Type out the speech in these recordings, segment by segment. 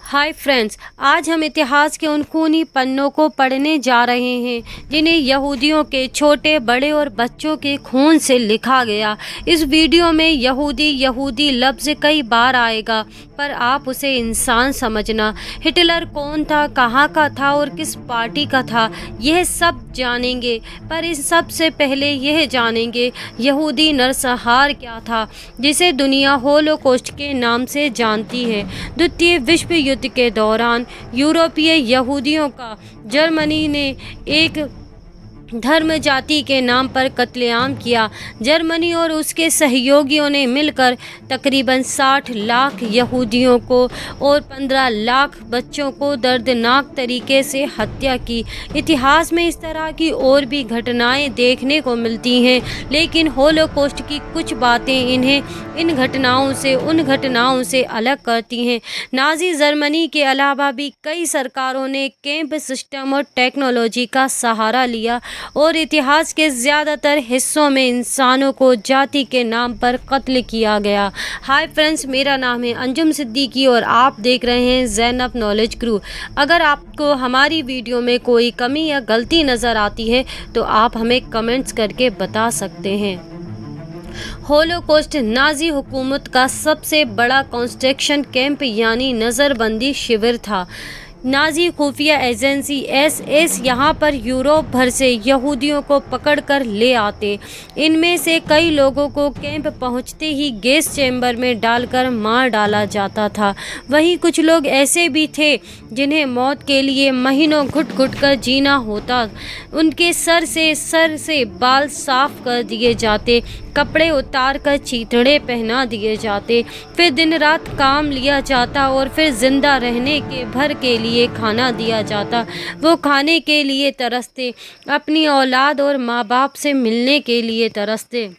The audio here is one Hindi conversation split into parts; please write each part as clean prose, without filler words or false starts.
हाय फ्रेंड्स, आज हम इतिहास के उन खूनी पन्नों को पढ़ने जा रहे हैं जिन्हें यहूदियों के छोटे बड़े और बच्चों के खून से लिखा गया। इस वीडियो में यहूदी यहूदी लफ्ज़ कई बार आएगा, पर आप उसे इंसान समझना। हिटलर कौन था, कहाँ का था और किस पार्टी का था, यह सब जानेंगे। पर इस सब से पहले यह जानेंगे यहूदी नरसंहार क्या था, जिसे दुनिया होलोकॉस्ट के नाम से जानती है। द्वितीय विश्व युद्ध के दौरान यूरोपीय यहूदियों का जर्मनी ने एक धर्म जाति के नाम पर कत्लेआम किया। जर्मनी और उसके सहयोगियों ने मिलकर तकरीबन 60 लाख यहूदियों को और 15 लाख बच्चों को दर्दनाक तरीके से हत्या की। इतिहास में इस तरह की और भी घटनाएं देखने को मिलती हैं, लेकिन होलोकॉस्ट की कुछ बातें इन्हें इन घटनाओं से उन घटनाओं से अलग करती हैं। नाजी जर्मनी के अलावा भी कई सरकारों ने कैंप सिस्टम और टेक्नोलॉजी का सहारा लिया और इतिहास के ज़्यादातर हिस्सों में इंसानों को जाति के नाम पर कत्ल किया गया। हाय फ्रेंड्स, मेरा नाम है अंजुम सिद्दीकी और आप देख रहे हैं ज़ैनब नॉलेज क्रू। अगर आपको हमारी वीडियो में कोई कमी या गलती नज़र आती है तो आप हमें कमेंट्स करके बता सकते हैं। होलोकॉस्ट नाजी हुकूमत का सबसे बड़ा कंस्ट्रक्शन कैंप यानी नज़रबंदी शिविर था। नाजी खुफिया एजेंसी एसएस यहाँ पर यूरोप भर से यहूदियों को पकड़कर ले आते। इनमें से कई लोगों को कैंप पहुँचते ही गैस चैम्बर में डालकर मार डाला जाता था। वहीं कुछ लोग ऐसे भी थे जिन्हें मौत के लिए महीनों घुट घुट कर जीना होता। उनके सर से बाल साफ कर दिए जाते, कपड़े उतार कर चीथड़े पहना दिए जाते, फिर दिन रात काम लिया जाता और फिर जिंदा रहने के भर के लिए खाना दिया जाता। वो खाने के लिए तरसते, अपनी औलाद और माँ बाप से मिलने के लिए तरसते।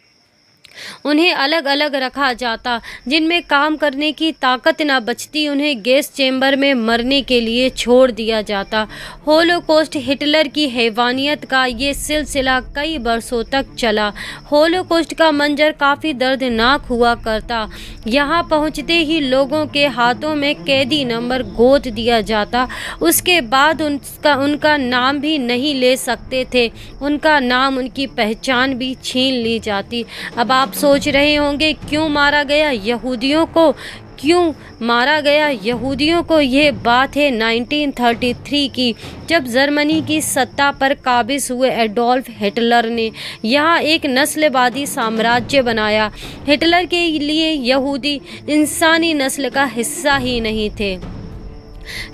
उन्हें अलग अलग रखा जाता। जिनमें काम करने की ताकत न बचती, उन्हें गैस चैम्बर में मरने के लिए छोड़ दिया जाता। होलोकॉस्ट हिटलर की हैवानियत का ये सिलसिला कई बरसों तक चला। होलोकॉस्ट का मंजर काफ़ी दर्दनाक हुआ करता। यहाँ पहुँचते ही लोगों के हाथों में कैदी नंबर गोद दिया जाता। उसके बाद उनका नाम भी नहीं ले सकते थे। उनका नाम, उनकी पहचान भी छीन ली जाती। अब आप सोच रहे होंगे क्यों मारा गया यहूदियों को, क्यों मारा गया यहूदियों को। ये बात है 1933 की, जब जर्मनी की सत्ता पर काबिज हुए एडोल्फ हिटलर ने यहाँ एक नस्लवादी साम्राज्य बनाया। हिटलर के लिए यहूदी इंसानी नस्ल का हिस्सा ही नहीं थे।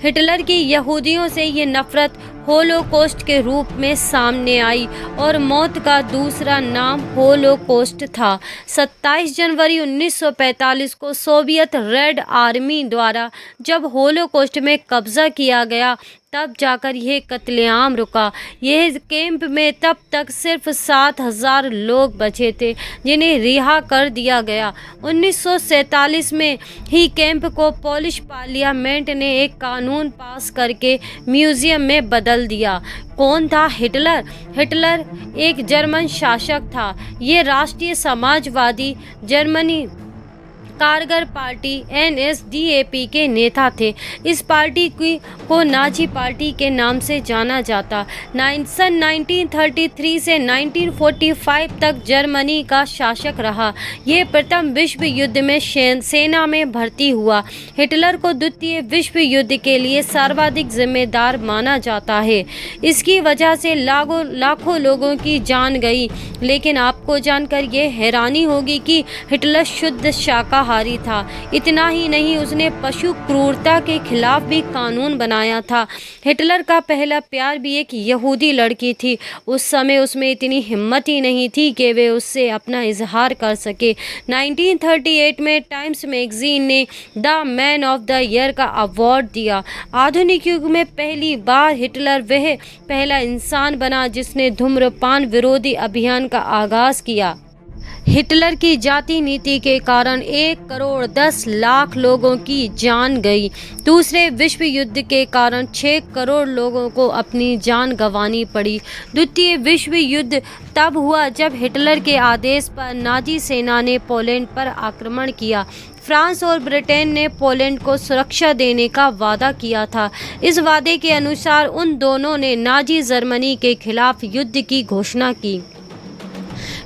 हिटलर की यहूदियों से ये नफरत होलोकॉस्ट के रूप में सामने आई और मौत का दूसरा नाम होलोकॉस्ट था। 27 जनवरी 1945 को सोवियत रेड आर्मी द्वारा जब होलोकॉस्ट में कब्जा किया गया, तब जाकर यह कत्लेआम रुका। यह कैंप में तब तक सिर्फ 7,000 लोग बचे थे जिन्हें रिहा कर दिया गया। 1947 में ही कैंप को पोलिश पार्लियामेंट ने एक कानून पास करके म्यूजियम में बदल दिया। कौन था हिटलर? हिटलर एक जर्मन शासक था। ये राष्ट्रीय समाजवादी जर्मनी कारगर पार्टी NSDAP के नेता थे। इस पार्टी को नाजी पार्टी के नाम से जाना जाता। सन 1933 से 1945 तक जर्मनी का शासक रहा। ये प्रथम विश्व युद्ध में सेना में भर्ती हुआ। हिटलर को द्वितीय विश्व युद्ध के लिए सर्वाधिक जिम्मेदार माना जाता है। इसकी वजह से लाखों लोगों की जान गई। लेकिन आपको जानकर ये हैरानी होगी कि हिटलर शुद्ध शाकाहारी था। इतना ही नहीं, उसने पशु क्रूरता के खिलाफ भी कानून बनाया था। हिटलर का पहला प्यार भी एक यहूदी लड़की थी। उस समय उसमें इतनी हिम्मत ही नहीं थी कि वे उससे अपना इजहार कर सके। 1938 में टाइम्स मैगजीन ने the man of the year का अवार्ड दिया। आधुनिक युग में पहली बार हिटलर वह पहला इंसान बना जिसने धूम्रपान विरोधी अभियान का आगाज किया। हिटलर की जाति नीति के कारण 1 करोड़ 10 लाख लोगों की जान गई। दूसरे विश्व युद्ध के कारण 6 करोड़ लोगों को अपनी जान गंवानी पड़ी। द्वितीय विश्व युद्ध तब हुआ जब हिटलर के आदेश पर नाजी सेना ने पोलैंड पर आक्रमण किया। फ्रांस और ब्रिटेन ने पोलैंड को सुरक्षा देने का वादा किया था। इस वादे के अनुसार उन दोनों ने नाजी जर्मनी के खिलाफ युद्ध की घोषणा की।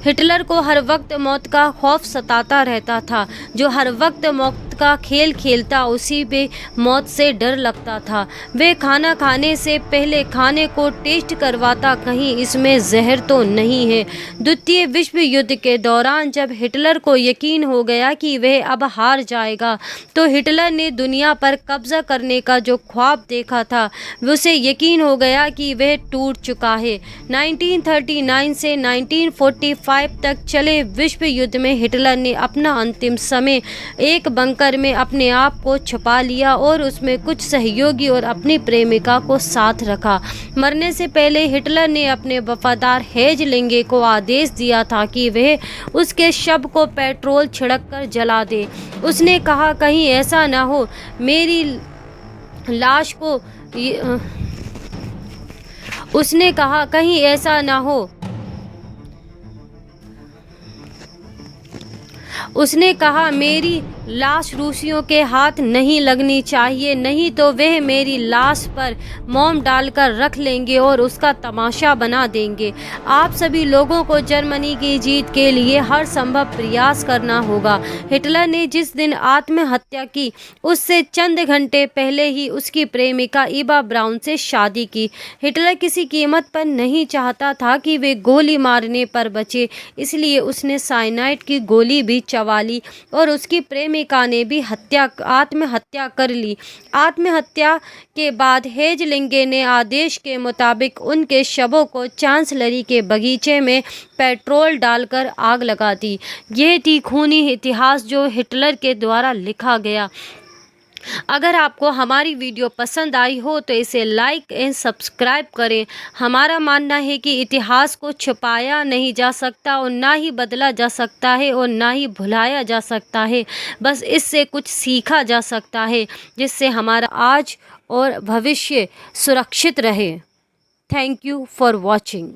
हिटलर को हर वक्त मौत का खौफ सताता रहता था। जो हर वक्त मौत का खेल खेलता उसी पे मौत से डर लगता था। वे खाना खाने से पहले खाने को टेस्ट करवाता, कहीं इसमें जहर तो नहीं है। द्वितीय विश्व युद्ध के दौरान जब हिटलर को यकीन हो गया कि वह अब हार जाएगा, तो हिटलर ने दुनिया पर कब्जा करने का जो ख्वाब देखा था, उसे यकीन हो गया कि वह टूट चुका है। 1939 से 1945 तक चले विश्व युद्ध में हिटलर ने अपना अंतिम समय एक बंकर में अपने आप को छुपा लिया और उसमें कुछ सहयोगी और अपनी प्रेमिका को साथ रखा। मरने से पहले हिटलर ने अपने वफादार हेजलिंगे को आदेश दिया था कि वह उसके शव को पेट्रोल छिड़ककर जला दे। उसने कहा, कहीं ऐसा ना हो मेरी लाश को उसने कहा कहीं ऐसा ना हो उसने कहा मेरी लाश रूसियों के हाथ नहीं लगनी चाहिए, नहीं तो वह मेरी लाश पर मोम डालकर रख लेंगे और उसका तमाशा बना देंगे। आप सभी लोगों को जर्मनी की जीत के लिए हर संभव प्रयास करना होगा। हिटलर ने जिस दिन आत्महत्या की, उससे चंद घंटे पहले ही उसकी प्रेमिका इवा ब्राउन से शादी की। हिटलर किसी कीमत पर नहीं चाहता था कि वे गोली मारने पर बचे, इसलिए उसने साइनाइड की गोली भी चबा ली और उसकी प्रेमिका ने भी आत्महत्या कर ली। आत्महत्या के बाद हेजलिंगे ने आदेश के मुताबिक उनके शवों को चांसलरी के बगीचे में पेट्रोल डालकर आग लगा दी। यह थी खूनी इतिहास जो हिटलर के द्वारा लिखा गया। अगर आपको हमारी वीडियो पसंद आई हो तो इसे लाइक एंड सब्सक्राइब करें। हमारा मानना है कि इतिहास को छुपाया नहीं जा सकता और ना ही बदला जा सकता है और ना ही भुलाया जा सकता है। बस इससे कुछ सीखा जा सकता है जिससे हमारा आज और भविष्य सुरक्षित रहे। Thank you for watching.